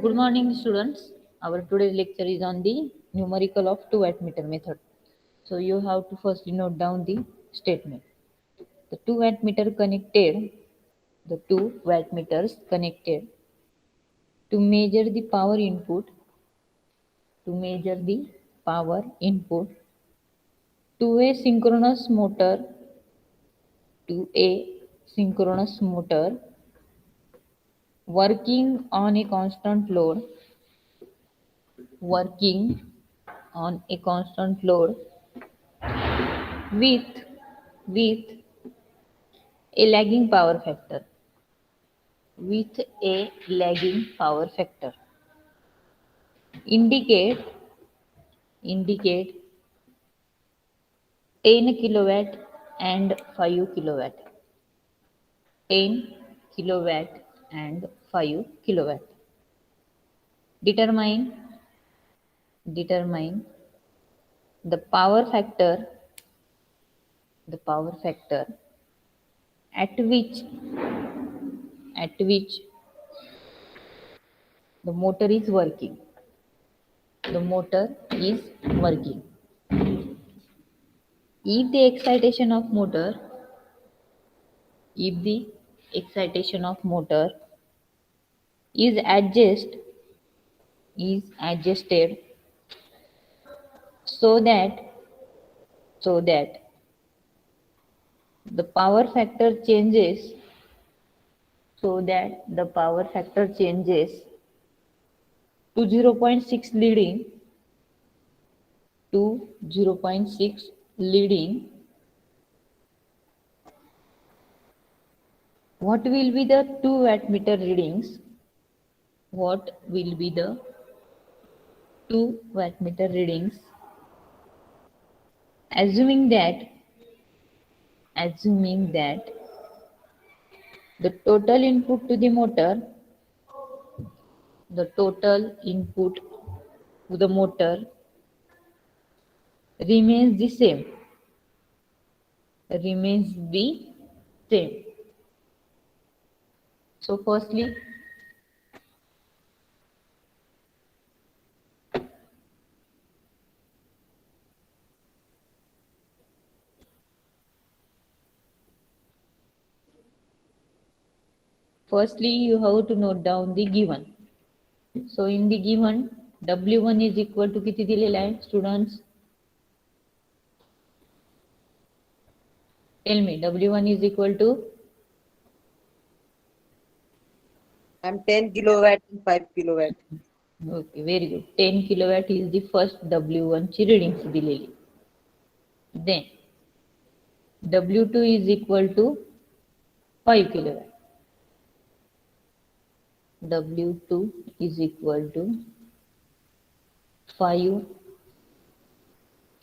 Good morning, students. Our today's lecture is on the numerical of 2 wattmeter method. So you have to firstly note down the statement. The 2 wattmeter connected, the 2 wattmeters connected to measure the power input, to measure the power input to a synchronous motor, to a synchronous motor working on a constant load, working on a constant load with with a lagging power factor, with a lagging power factor indicate indicate 10 kilowatt and 5 kilowatt, 10 kilowatt and 5 kilowatt. Determine the power factor, the power factor at which the motor is working, the motor is working. If the excitation of motor, if the excitation of motor is adjusted so that so that the power factor changes, so that the power factor changes to 0.6 leading, to 0.6 leading, what will be the 2 wattmeter readings? What will be the 2 wattmeter readings? Assuming that the total input to the motor, the total input to the motor remains the same, remains the same. So firstly you have to note down the given. So in the given W1 is equal to किती दिलेला आहे students? Tell me, W1 is equal to? I'm 10 kilowatt and 5 kilowatt. Okay, very good. 10 kilowatt is the first W1 ची readings दिलेली. Then W2 is equal to 5 kilowatt. W2 is equal to 5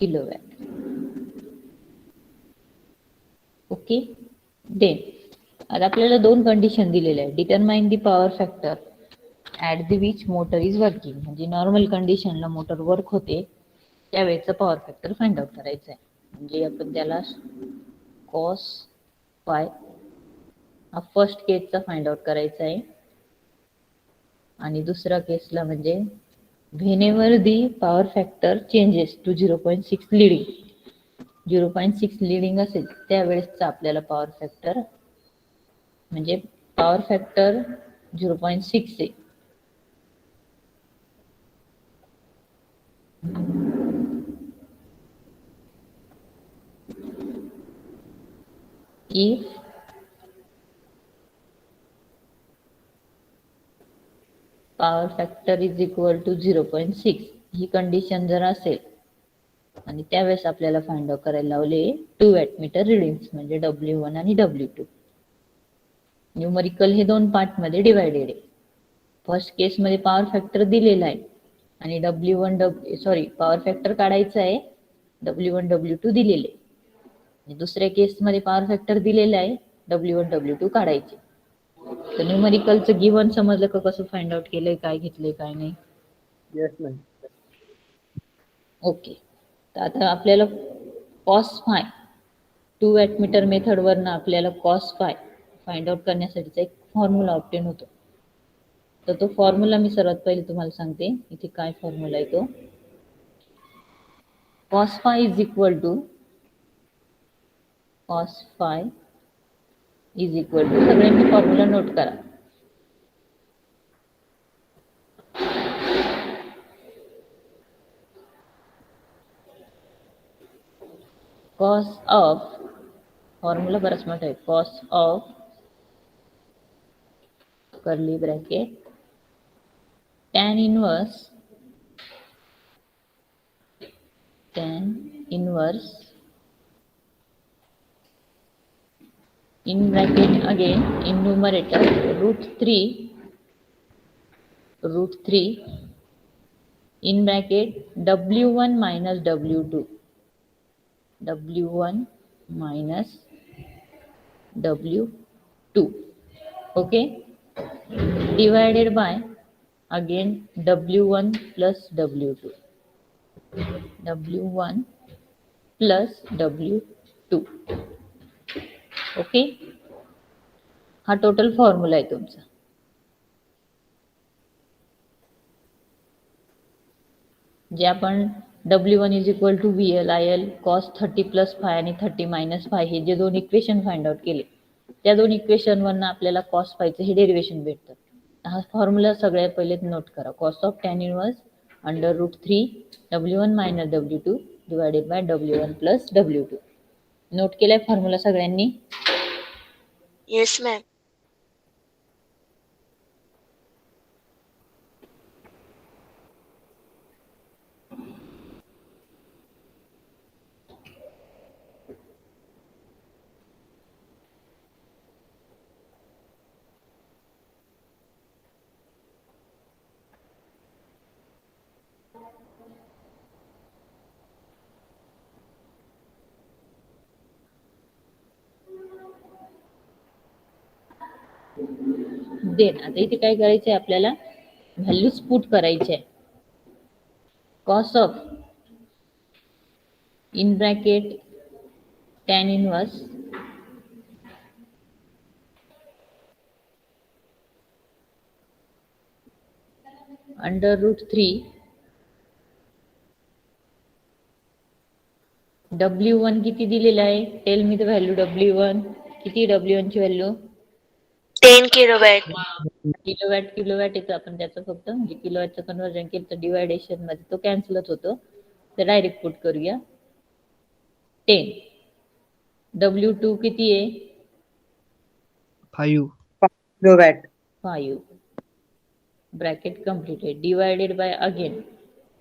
kilowatt. Okay. Then आता आपल्याला दोन condition दिलेल्या आहे. Determine the power factor at the which motor is working, म्हणजे normal कंडिशनला motor work होते त्यावेळेचा पॉवर फॅक्टर फाइंड आउट करायचा आहे. म्हणजे आपण त्याला कॉस फाय हा फर्स्ट केसचा फाइंड आउट करायचा आहे आणि दुसरा केसला म्हणजे whenever the power factor changes to 0.6 leading, 0.6 leading असेल त्यावेळेसचा आपल्याला पॉवर फॅक्टर, म्हणजे पॉवर फॅक्टर 0.6 आहे. If power factor is equal to 0.6 ही कंडिशन जर असेल आणि त्यावेळेस आपल्याला फाइंड आउट करायला लावले 2 वॅटमीटर रिडिंग्स म्हणजे W1 आणि W2. न्यूमरिकल हे दोन पार्ट मध्ये डिवाइडेड आहे. फर्स्ट केस मध्ये पॉवर फॅक्टर दिलेला आहे आणि पॉवर फॅक्टर काढायचा आहे, W1 W2 दिलेले. आणि दुसऱ्या केस मध्ये पॉवर फॅक्टर दिलेला आहे, W1 W2 काढायचे. तर न्यूमरिकलचं गिवन समजलं का कसं फाइंड आउट केलंय, काय घेतलंय काय नाही? Yes ma'am. ओके. तर आता आपल्याला कॉस फाय 2 वॅटमीटर मेथड वरनं आपल्याला कॉस फाय फाइंड आउट करण्यासाठीचा एक फॉर्म्युला ऑब्टेन होतो. तर तो फॉर्म्युला मी सर्वात पहिले तुम्हाला सांगते. इथे काय फॉर्म्युला आहे तो. cos phi is equal to सगळ्यांनी फॉर्म्युला नोट करा. cos of फॉर्म्युला बराच मोठा आहे. cos of curly bracket tan inverse in bracket again in numerator root 3 in bracket w1 minus w2 minus w2 okay, divided by again w1 plus w2 okay. हा total formula आहे तुमचा. जे आपण W1 is equal to VL IL cos 30 plus phi आणि 30 minus five हे जे दोन equation find out केले, त्या दोन इक्वेशन वरनं आपल्याला cos फायचं हे डेरिवेशन भेटतं. हा फॉर्म्युला सगळ्यात पहिले नोट करा. cos of tan inverse under root 3 W1 minus W2 divided by W1 plus W2. Note केलाय फॉर्म्युला सगळ्यांनी? Yes ma'am. देन आता इथे काय करायचंय आपल्याला, व्हॅल्यूज पुट करायचे. cos of in bracket tan inverse under root 3 W1 किती दिलेला आहे? Tell me the value. W1 किती? W1 ची व्हॅल्यू 10 किलोवॅट. किलोवॅट येतं. आपण त्याचं फक्त म्हणजे किलोवॅटचं कन्वर्जन केलं तर डिवायडेशन मध्ये तो कॅन्सलच होतो. तर डायरेक्ट पुट करूया 10. W2 किती आहे? 5 kilowatt. 5 bracket completed divided by again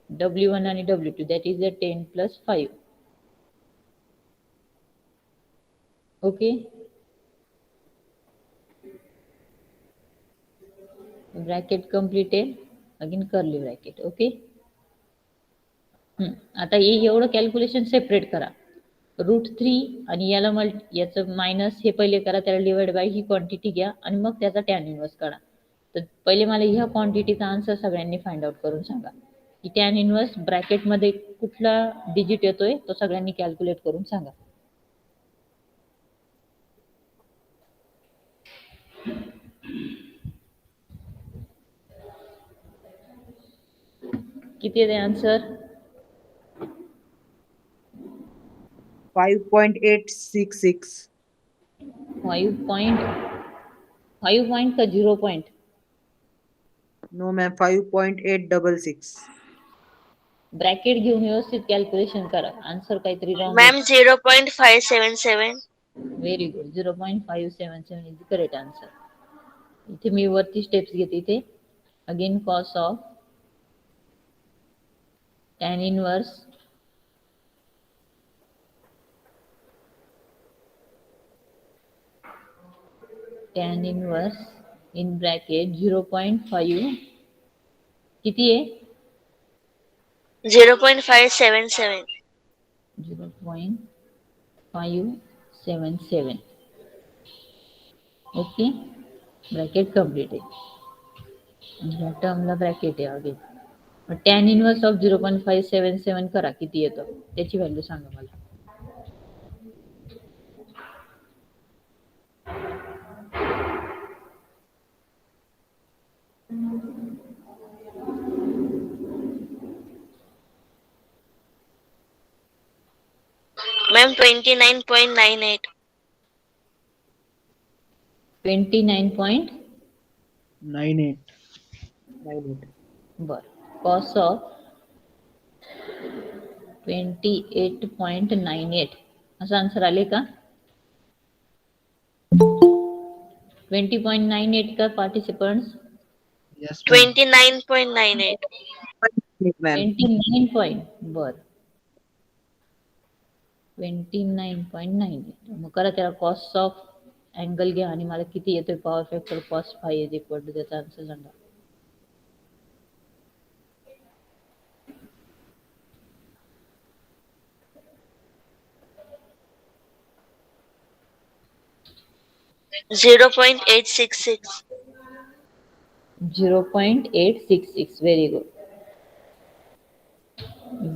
W1 आणि W2 that is the 10 plus 5. Okay. Bracket completed again curly bracket. Okay. आता हे एवढं कॅल्क्युलेशन सेपरेट करा. रूट 3 आणि याला याचं मायनस हे पहिले करा, त्याला डिवाइड बाय ही क्वांटिटी घ्या आणि मग त्याचा टॅन इनवर्स काढा. तर पहिले मला ह्या क्वांटिटीचा आन्सर सगळ्यांनी फाइंड आउट करून सांगा की टॅन इनवर्स ब्रॅकेटमध्ये कुठला डिजिट येतोय तो सगळ्यांनी कॅल्क्युलेट करून सांगा. किती आहे आन्सर? 5.866. 5 पॉइंट का 0 पॉइंट? No ma'am, 5.866. ब्रॅकेट घेऊन व्यवस्थित कॅल्क्युलेशन करा. आन्सर काहीतरी wrong. Ma'am 0.577. Very good. 0.577 is the correct answer. इथे मी वरती स्टेप्स घेते. इथे again cos of tan inverse in bracket 0.5 किती आहे? 0.577. 0.577. ओके. ब्रॅकेट कम्प्लीट आहे. ह्या टर्मला ब्रॅकेट आहे अगेन. टॅन इनवर्स ऑफ 0.577 करा, किती येतं त्याची व्हॅल्यू सांगा मला. मॅम 29.98. 29. 98. बर. कॉस ऑफ 28.98 असं आन्सर आले का? 20.98 का participants? Yes, ma'am. 29.98. ma'am. 29 point. बर. 29.98. मग करा त्याला कॉस ऑफ अँगल घ्या आणि मला किती येतोय power factor cos 5 is equal to त्याचा आन्सर सांगा. Zero point 866. 0.866. Very good.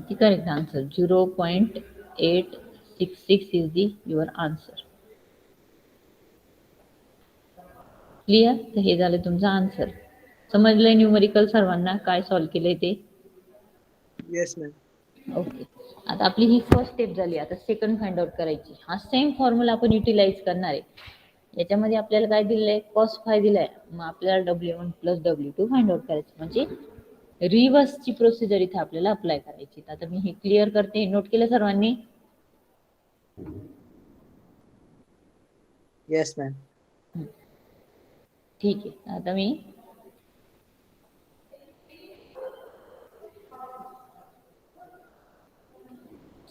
The correct answer 0.866 is the your answer. Clear? तर हे झालं तुमचं आन्सर. समजलंय न्यूमरिकल सर्वांना काय सॉल्व्ह केलंय ते? Yes, ma'am. ओके. आता आपली ही फर्स्ट स्टेप झाली. आता सेकंड फाइंड आउट करायची. हा सेम फॉर्म्युला आपण युटिलाइज करणार आहे. याच्यामध्ये आपल्याला काय दिलंय? कॉस 5 दिलाय. मग आपल्याला W1 plus W2 find out करायचं. म्हणजे रिव्हर्सची प्रोसिजर इथे आपल्याला अप्लाय करायची. आता मी हे क्लिअर करते. नोट केलं सर्वांनी? Yes, ma'am. ठीक आहे. आता मी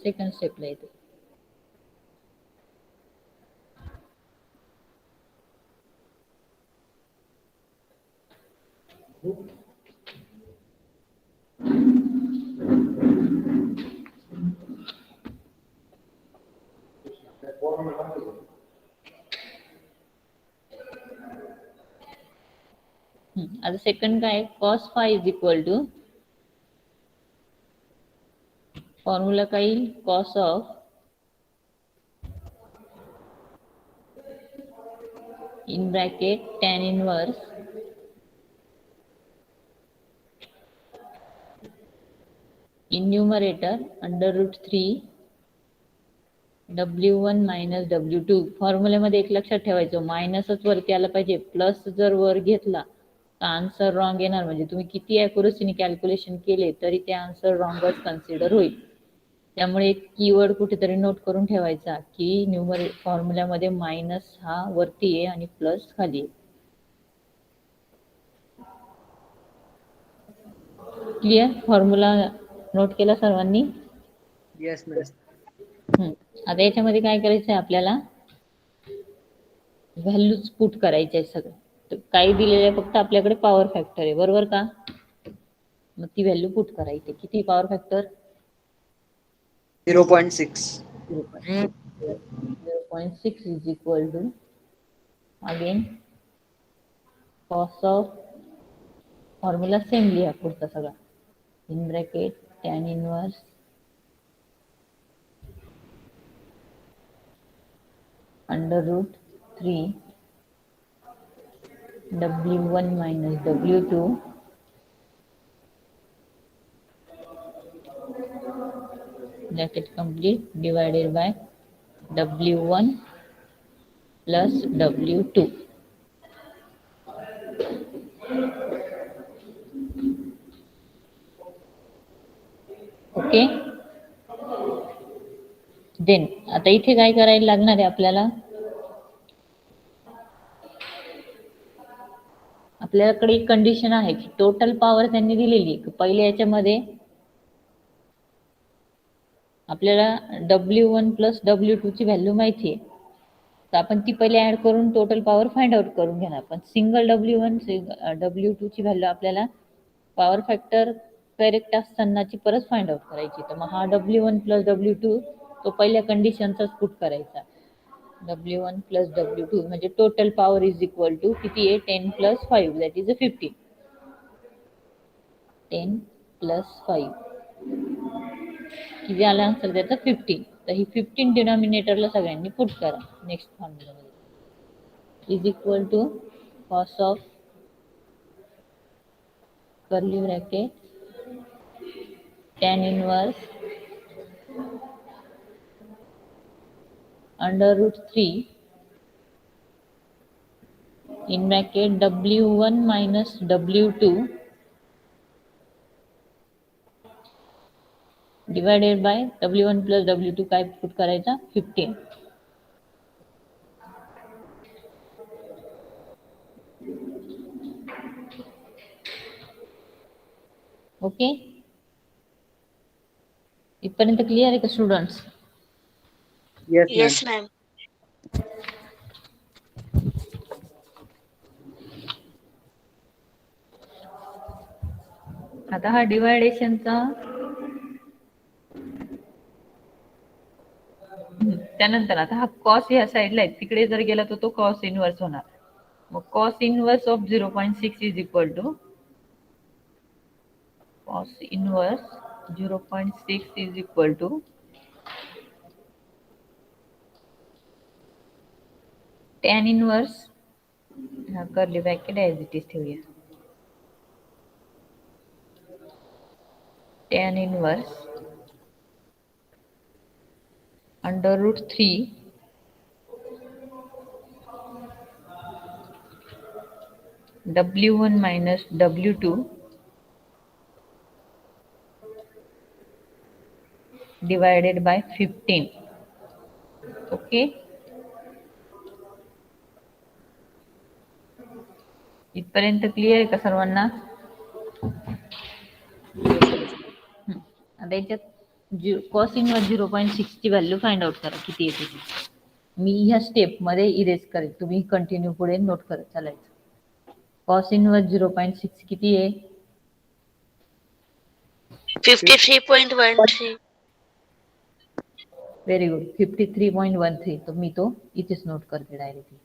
सेकंड स्टेपला येते. आता सेकंड काय? Cos 5 is equal to formula काय येईल? Cos of in bracket tan inverse in numerator under root 3 W1 minus W2. फॉर्म्युल्यामध्ये एक लक्षात ठेवायचं, मायनसच वरती आला पाहिजे. प्लस जर वर घेतला तर आन्सर रॉंग येणार. म्हणजे तुम्ही किती ॲक्युरसीने कॅल्क्युलेशन केले तरी ते आन्सर रॉंगच कन्सिडर होईल. त्यामुळे एक कीवर्ड कुठेतरी नोट करून ठेवायचा की न्यूमर फॉर्म्युल्यामध्ये मायनस हा वरती आहे आणि प्लस खाली आहे. क्लिअर? फॉर्म्युला नोट केला सर्वांनी? Yes, ma'am. आता याच्यामध्ये काय करायचं आहे आपल्याला? व्हॅल्यूज पुट करायचे आहे सगळं. तर काही दिलेलं आहे, फक्त आपल्याकडे पॉवर फॅक्टर आहे, बरोबर का? मग ती व्हॅल्यू पुट करायची. किती power factor? 0.6. 0.6 is equal to again cos of formula same लिहा पुढचा सगळा. In bracket tan inverse under root 3 W1 minus W2 bracket complete divided by W1 plus W2. Okay. Then आता इथे काय करायला लागणार आहे आपल्याला? आपल्याकडे एक कंडिशन आहे की टोटल पॉवर त्यांनी दिलेली. पहिल्या याच्यामध्ये आपल्याला W1 प्लस W2 ची व्हॅल्यू माहिती आहे, तर आपण ती पहिले ऍड करून टोटल पॉवर फाइंड आउट करून घेणार. पण सिंगल W1 W2 ची व्हॅल्यू आपल्याला पॉवर फॅक्टर करेक्ट असतानाची परत फाइंड आउट करायची. तर मग हा W1 प्लस W2 तो पहिल्या कंडिशनचाच पुट करायचा. W1 प्लस W2 म्हणजे total power is equal to किती आहे? 10 प्लस 5 दॅट इज 15. 10 प्लस 5 किती आला आन्सर त्याचा? 15. तर ही 15 डिनॉमिनेटरला सगळ्यांनी पुट करा नेक्स्ट फॉर्म्युलामध्ये. Is equal to cos of curly bracket tan inverse under root 3 in bracket W1 minus W2 divided by W1 plus W2 काय पुट करायचा 15. ओके, इथपर्यंत क्लिअर आहे का students? Yes, ma'am. Yes, ma'am. आता हा डिवायडेशनचा त्यानंतर आता हा कॉस या साईडला आहे, तिकडे जर गेला तर तो कॉस इनवर्स होणार. मग cos inverse of 0.6 is equal to cos inverse 0.6 is equal to tan inverse, हा curly bracket as it is ठेवूया, tan inverse under root 3 W1 minus W2 divided by 15. Okay, इथपर्यंत क्लिअर आहे का सर्वांना? आता याच्यात कॉस इनवर्स 0.6 ची value find out करा किती येते ती. मी ह्या स्टेप मध्ये इरेज करेल, तुम्ही कंटिन्यू पुढे नोट करत चालायचं. कॉस इनवर्स 0.6 किती आहे? 53.13. Very good, 53.13. तर मी तो इथेच नोट करते डायरेक्टली.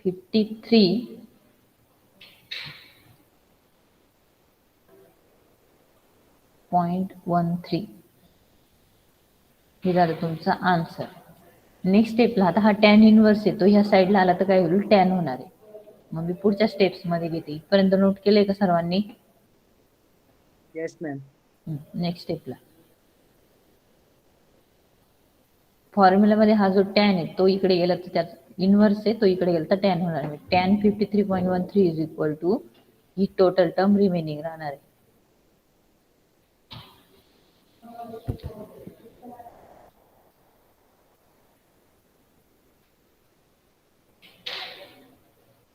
.13 हे झालं तुमचा आन्सर. नेक्स्ट स्टेपला आता हा टॅन इनवर्स येतो, ह्या साईडला आला तर काय होईल, टॅन होणार आहे. मग मी पुढच्या स्टेप्स मध्ये घेते. इथपर्यंत नोट केलंय का सर्वांनी? Yes, ma'am. नेक्स्ट स्टेपला फॉर्म्युलामध्ये हा जो टॅन आहे तो इकडे गेला तर त्यात इनवर्स आहे, तो इकडे गेला तर टॅन होणार आहे. टॅन 53.13 इज इक्वल टू ही टोटल टर्म रिमेनिंग राहणार आहे.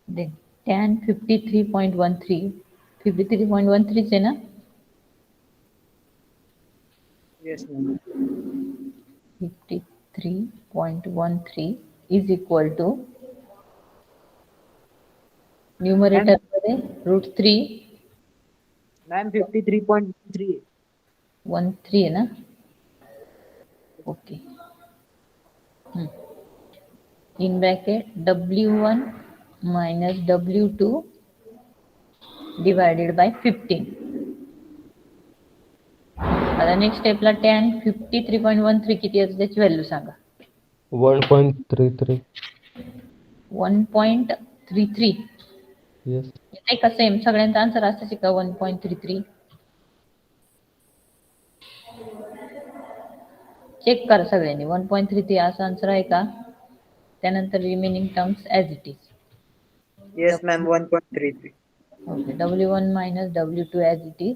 देन टॅन 53.13 आहे ना? Yes, ma'am. 53.13 is equal to numerator मध्ये रूट 3 Ma'am, 53.13. 13 आहे ना? Okay, in bracket W1 minus W2 divided by 15. आता नेक्स्ट स्टेपला टॅन 53.13 किती आहे त्याची व्हॅल्यू सांगा. 1.33. 1.33. Yes. नाही का सेम सगळ्यांचा आन्सर असायचे का 1.33? चेक करा सगळ्यांनी, 1.33 असा आन्सर आहे का? त्यानंतर remaining terms as it is. Yes, ma'am. 1.33. Okay, W1 minus W2 as it is.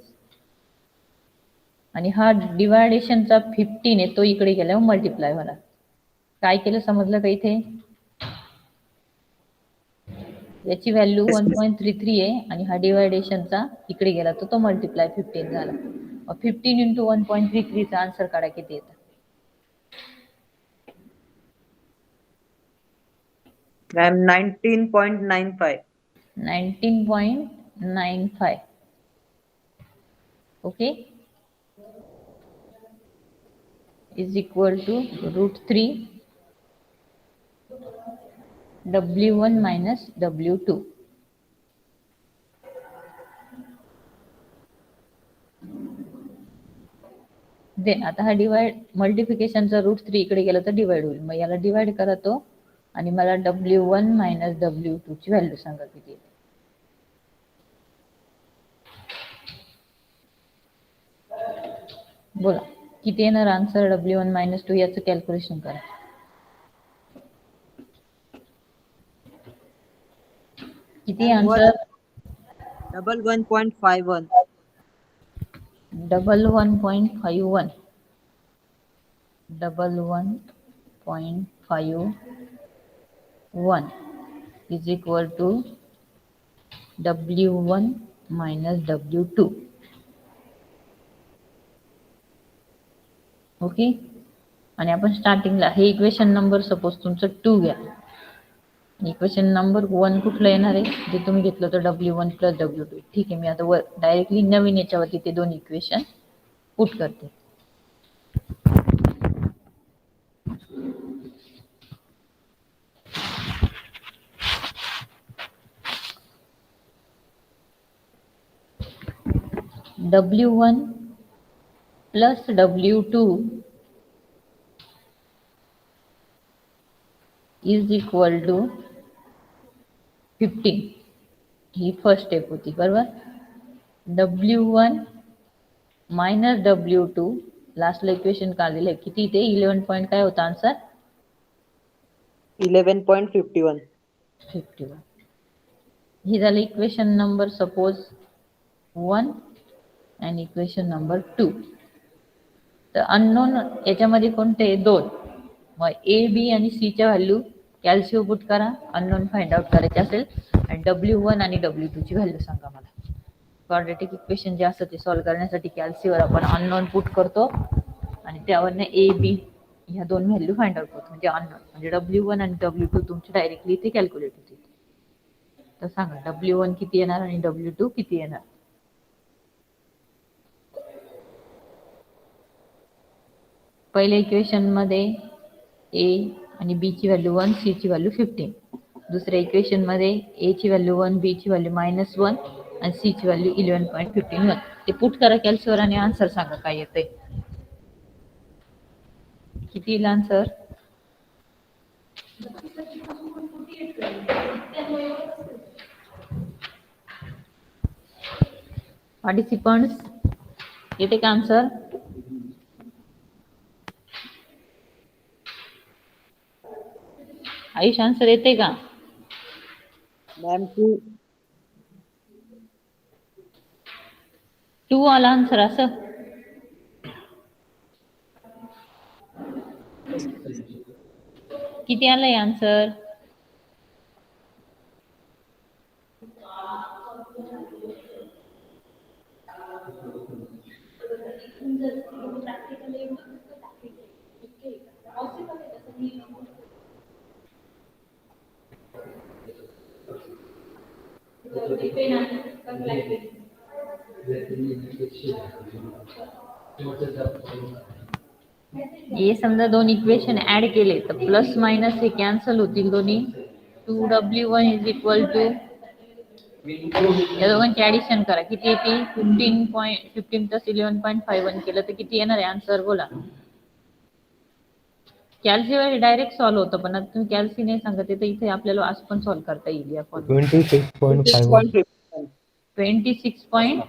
आणि हा डिवायडेशनचा 15 आहे तो इकडे गेल्यावर मल्टिप्लाय होणार. काय केलं समजलं का इथे? याची व्हॅल्यू 1.33 आहे आणि हा डिवायडेशनचा इकडे गेला तर तो मल्टिप्लाय 15 झाला. 15 इंटू 1.33 चा आन्सर काढा किती येतं. Ma'am, 19.95. 19.95. Okay, is equal to root 3 W1 minus W2. देन आता हा डिवाइड मल्टिप्लिकेशनचा रूट 3 इकडे गेला तर डिवाइड होईल. मग याला डिवाइड करा तो आणि मला W1 मायनस W2 ची व्हॅल्यू सांगा किती येते. बोला किती येणार आन्सर W1 मायनस 2 याचं कॅल्क्युलेशन करा. किती answer? Double 1.51. Double 1.51 double 1.51 is equal to W1 minus W2. Okay. आणि आपण स्टार्टिंगला हे इक्वेशन नंबर सपोज तुमचं 2 घ्या. इक्वेशन नंबर 1 कुठलं येणार आहे जे तुम्ही घेतलं तर W1 प्लस W2. ठीक आहे, मी आता वर डायरेक्टली नवीन याच्यावरती ते दोन इक्वेशन पुट करते. W1 plus W2 is equal to 15. ही फर्स्ट स्टेप होती बरोबर. W1 मायनस W2 लास्टला इक्वेशन काढलेलं आहे किती ते 11 पॉईंट काय होता आन्सर 11.51. 51. ही झाली इक्वेशन नंबर सपोज 1 आणि इक्वेशन नंबर 2. तर अननोन याच्यामध्ये कोणते दोन. मग ए बी आणि सी च्या व्हॅल्यू कॅल्शियम पुट करा. अननोन फाइंड आउट करायचे असेल आणि W1 आणि W2 ची व्हॅल्यू सांगा मला. क्वाड्रॅटिक इक्वेशन जे असतं ते सॉल्व्ह करण्यासाठी कॅल्सीवर आपण अननोन पुट करतो आणि त्यावरनं ए बी ह्या दोन व्हॅल्यू फाइंड आउट करतो. म्हणजे अननोन म्हणजे W1 आणि W2 तुमचे डायरेक्टली इथे कॅल्क्युलेट होतील. तर सांगा W1 किती येणार आणि W2 किती येणार. पहिल्या इक्वेशन मध्ये ए आणि बी ची व्हॅल्यू 1 सी ची व्हॅल्यू 15. दुसऱ्या इक्वेशन मध्ये ए ची व्हॅल्यू 1 बी ची व्हॅल्यू -1 आणि सी ची व्हॅल्यू 11.51. ते पुट करा कॅल्सीवर आणि आन्सर सांगा काय येतंय. किती येईल आन्सर. पार्टिसिपंट्स येते का आन्सर. आयुष आन्सर येते का. Ma'am, 2 आला आन्सर असं. किती आलंय आन्सर. हे समजा दोन इक्वेशन ऍड केले तर प्लस मायनस हे कॅन्सल होतील दोन्ही. 2W1 इज इक्वल टू या दोघांची ऍडिशन करा किती येते 15 प्लस 11.51 केलं तर किती येणार आहे आन्सर बोला. कॅल्सीवर डायरेक्ट सॉल्व्ह होतं पण आता तुम्ही कॅल्सी नाही सांगत तर इथे आपल्याला आज पण सॉल्व्ह करता येईल. या 26.51. 26.51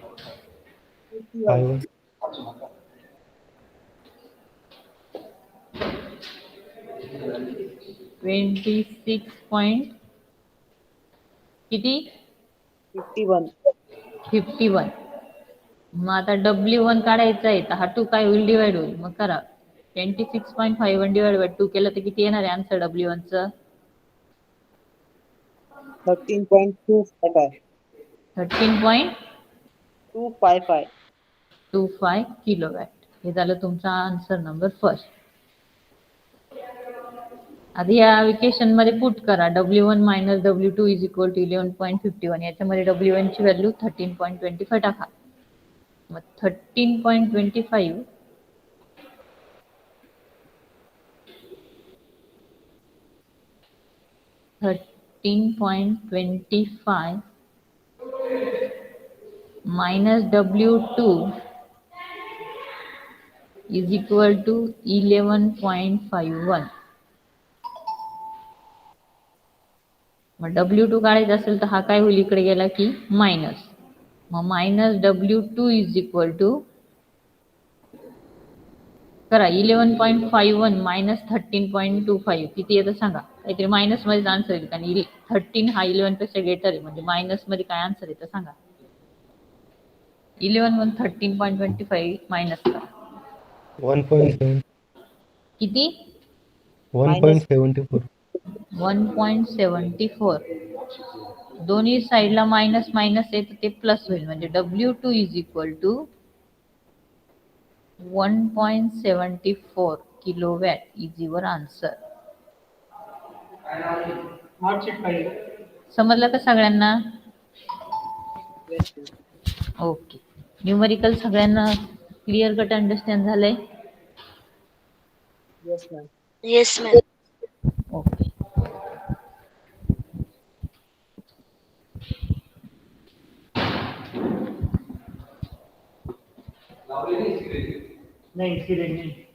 26 पॉइंट किती 51. 51. मग आता W1 काढायचा आहे तर हा 2 काय होईल डिवाइड होईल. मग करा 26.51 डिवाइड बाय 2 केलं तर किती येणार आहे आन्सर W1 चं 13.255. 13.25 किलोवॅट. हे झालं तुमचा आन्सर नंबर फर्स्ट. आता या इक्वेशन मध्ये पुट करा W1 minus W2 is equal to 11.51. याच्यामध्ये W1 ची व्हॅल्यू 13.25 टाका. मग 13.25 minus W2 is equal to 11.51. मग W2 काढायचा असेल तर हा काय होईल इकडे गेला की मायनस. मग minus W2 is equal to करा 11.51 मायनस 13.25 किती येतं सांगा. काहीतरी मायनस मध्ये आन्सर येईल कारण 13 हा 11 पेक्षा ग्रेटर आहे म्हणजे मायनस मध्ये काय आन्सर येतं सांगा. 11 वन 13.25 मायनस करा 1.7 किती 1.74 1.74. दोन्ही साईडला मायनस मायनस येतं ते प्लस होईल म्हणजे W2 is equal to 1.74 kilowatt is your answer. समजलं का सगळ्यांना? Yes, yes. ओके. न्यूमरिकल सगळ्यांना क्लिअर कट अंडरस्टँड झालंय? Yes, ma'am. Yes, ma'am. Okay. नहीं इसकी रेंज नहीं